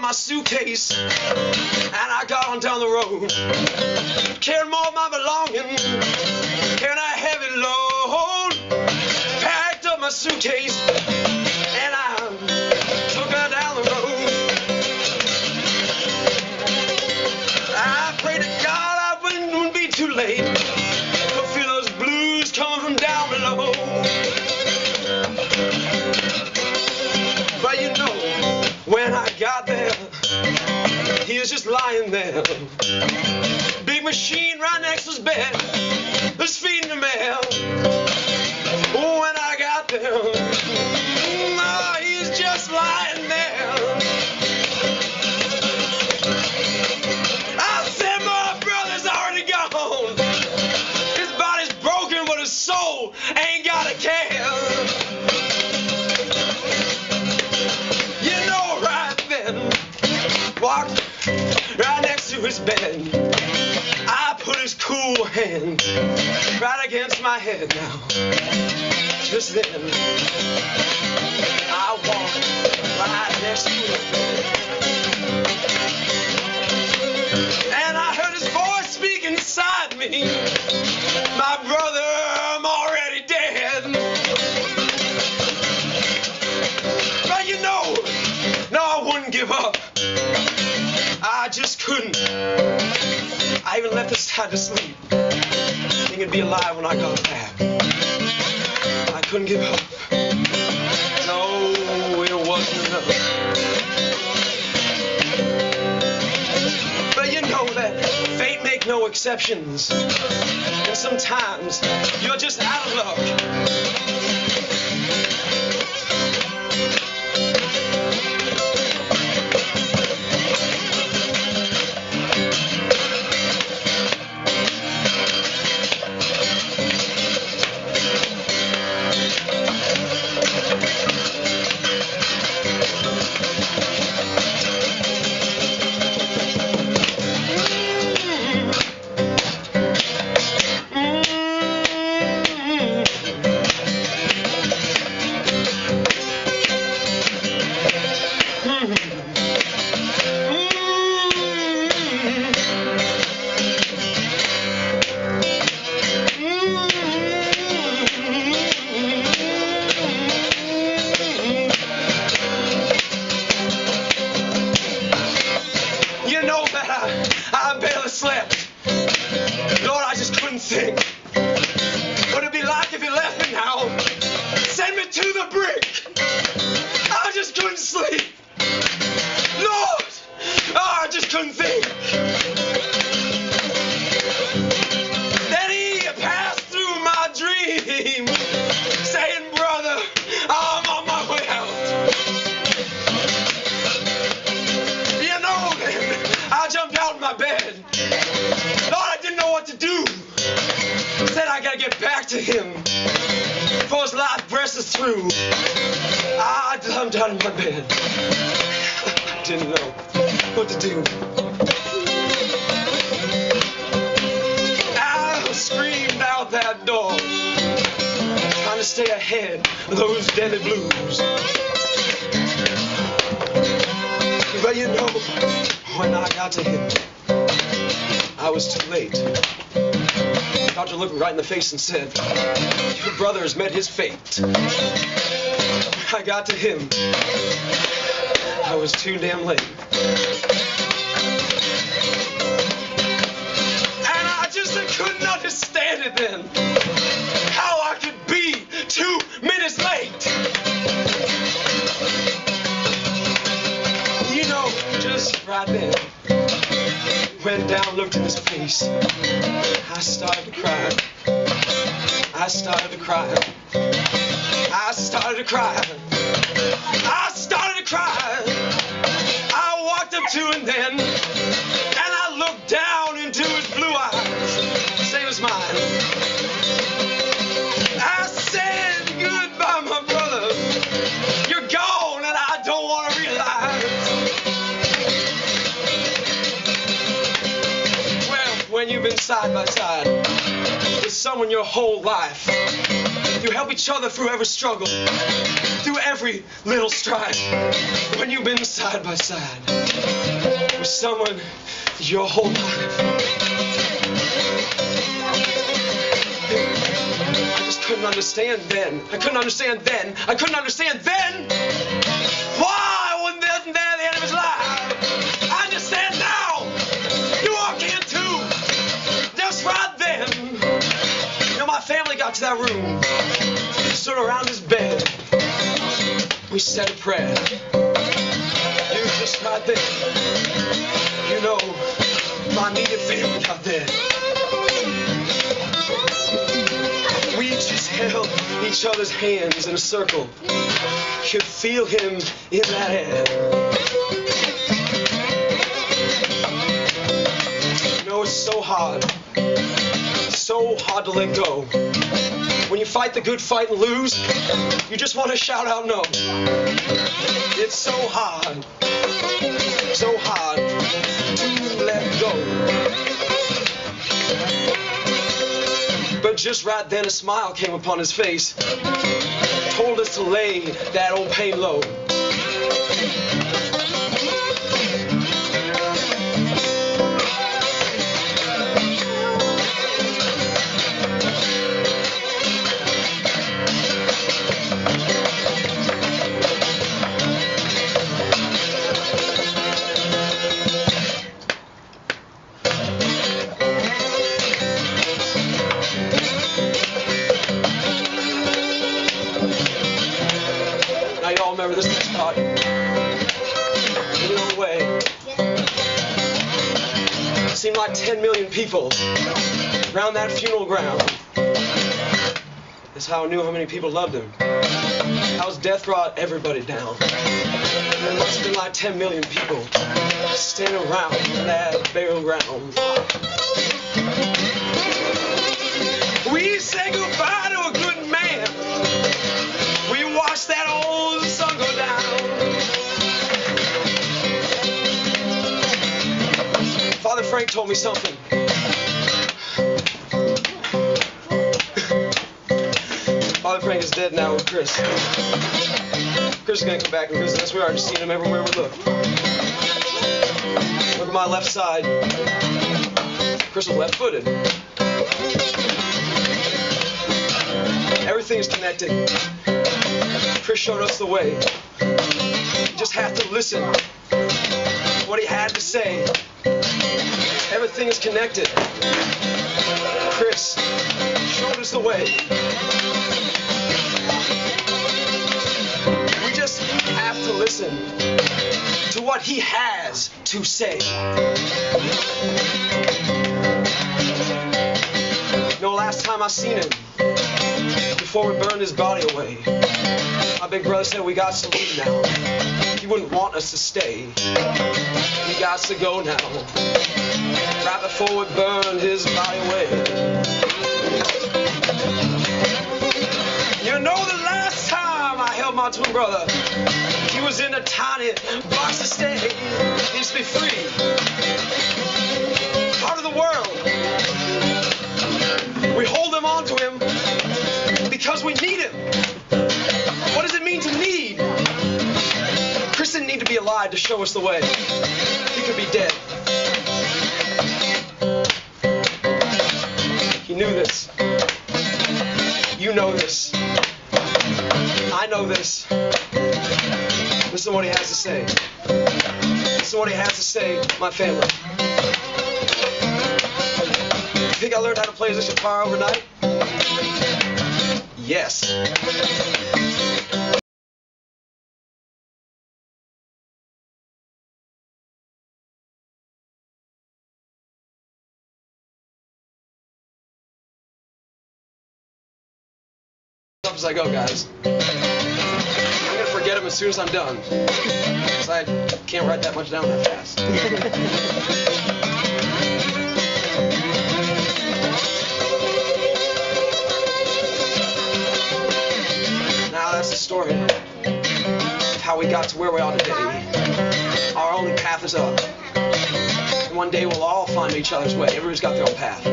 my suitcase, and I got on down the road. Carried more of my belongings, carrying a heavy load. Packed up my suitcase, and I took her down the road. I prayed to God I wouldn't be too late. Could feel those blues coming from down below. But you know, when I got there, he was just lying there. Big machine right next to his bed was feeding the mail. Oh, when I got there, oh, he was just lying there. I said, my brother's already gone. His body's broken, but his soul ain't got a care. Walked right next to his bed. I put his cool hand right against my head now. Just then, I walked right next to his bed. And I heard his voice speak inside me. My brother, I'm already dead. But you know, no, I wouldn't give up. I just couldn't. I even left his side to sleep, thinking he'd be alive when I got back. I couldn't give up. No, it wasn't enough. But you know that fate make no exceptions, and sometimes you're just out of luck. I barely slept. Lord, I just couldn't think. What it'd be like if he left me now. Send me to the brick. I just couldn't sleep. Lord, oh, I just couldn't think. Then he passed through my dream, saying, brother, I'm on my way out. You know, then I jumped out of my bed. Lord, I didn't know what to do. Said I gotta get back to him before his last breath is through. I jumped out of my bed. I didn't know what to do. I screamed out that door, trying to stay ahead of those deadly blues. But you know, when I got to him, I was too late. The doctor looked me right in the face and said, your brother has met his fate. When I got to him, I was too damn late. And I just couldn't understand it then, how I could be 2 minutes late. You know, just right then, went down, looked in his face. I started to cry. I started to cry. I started to cry. I started to cry. I walked up to him then, and I looked down into his blue eyes, same as mine. I said, goodbye, my brother. You're gone, and I don't want to realize. When you've been side by side with someone your whole life, you help each other through every struggle. through every little stride. When you've been side by side with someone your whole life. I just couldn't understand then. I couldn't understand then. I couldn't understand then. Why wasn't there at the end of his life? I understand now. You all can too. Just right then. You know, my family got to that room. We stood around his bed. We said a prayer. You just right there. You know, my immediate family got there. We just held each other's hands in a circle. Could feel him in that air. You know, it's so hard to let go. When you fight the good fight and lose, you just want to shout out no. It's so hard to let go. But just right then a smile came upon his face, told us to lay that old pain low. Now you all remember this next part. In your own way. It seemed like 10 million people around that funeral ground. That's how I knew how many people loved him. How his death brought everybody down. There must have been like 10 million people standing around that burial ground. We say goodbye to a good man. We watched that old sun go down. Father Frank told me something. Father Frank is dead now with Chris. Chris is going to come back and visit us. We are just seeing him everywhere we look. Look at my left side. Chris was left-footed. Everything is connected. Chris showed us the way. You just have to listen to what he had to say. Everything is connected. Chris showed us the way. We just have to listen to what he has to say. You know, last time I seen him, before we burned his body away, my big brother said we got to leave now. He wouldn't want us to stay. We got to go now. Right before we burned his body away. You know, the last time I held my twin brother, he was in a tiny box to stay. He needs to be free. Part of the world. We hold him on to him because we need him. What does it mean to need? Chris didn't need to be alive to show us the way. He could be dead. He knew this. You know this. I know this. Listen to what he has to say. Listen to what he has to say, my family. You think I learned how to play this guitar overnight? Yes. As I go, guys. I'm gonna forget them as soon as I'm done, because I can't write that much down that fast. Now that's the story of how we got to where we are today. Our only path is up. And one day we'll all find each other's way. Everybody's got their own path.